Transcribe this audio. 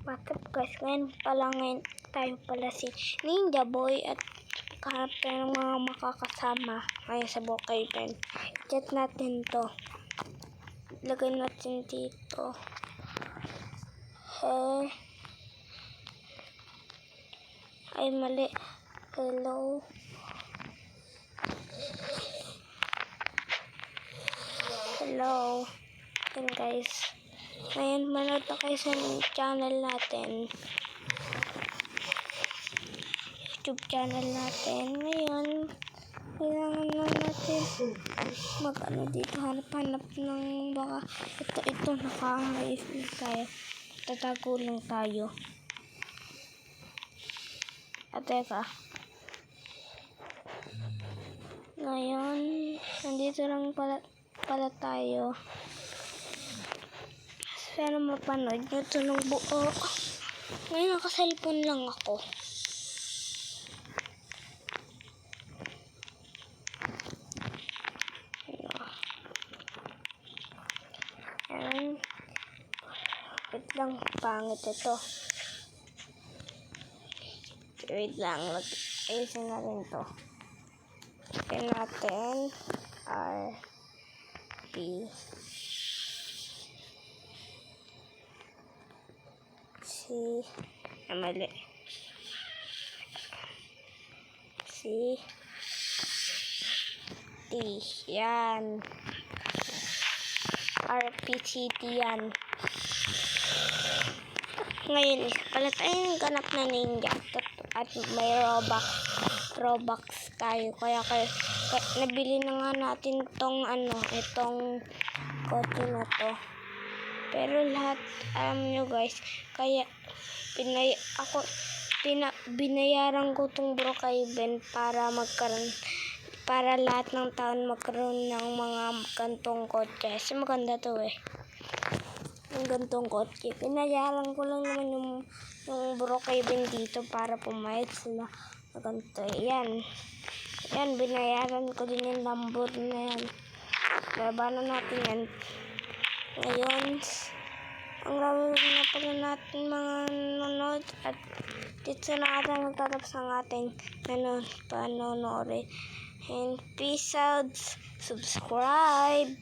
What's up guys, ngayon tayo pala si Ninja Boy at kaharap tayo ng mga makakasama ngayon sa Brookhaven. Chat natin to. Lagay natin dito. Ay mali. Hello. Yan guys. Ngayon manood na kayo sa channel natin. YouTube channel natin. Ngayon, kailangan na natin mag-ano dito. Hanap-hanap ng baka ito naka-hive tayo. Tatago lang tayo. At teka. Ngayon, nandito lang pala tayo. Sana mapanood nyo ito ng buo. Ngayon naka-cellphone lang ako. Ayan. Wait lang, pangit ito. Wait lang, ayusin natin ito. Ayun natin. Mali. Yan. RPCT yan. Ngayon, pala tayong ganap na ninja. At may Robux tayo. Kaya nabili na nga natin itong kotse na to. Pero lahat, alam nyo guys, kaya binayaran ko itong Brookhaven para lahat ng taon magkaroon ng mga gantong kotse. Kasi maganda to yung gantong kotse. Binayaran ko lang naman yung Brookhaven dito para pumayad sila na ganito. Yan, binayaran ko din yung Lambor na yan. Labanan natin yan. Ngayon, ang dami na pala natin mga nanonood at dito na ata magtatapos ang ating panonood. And peace out, subscribe.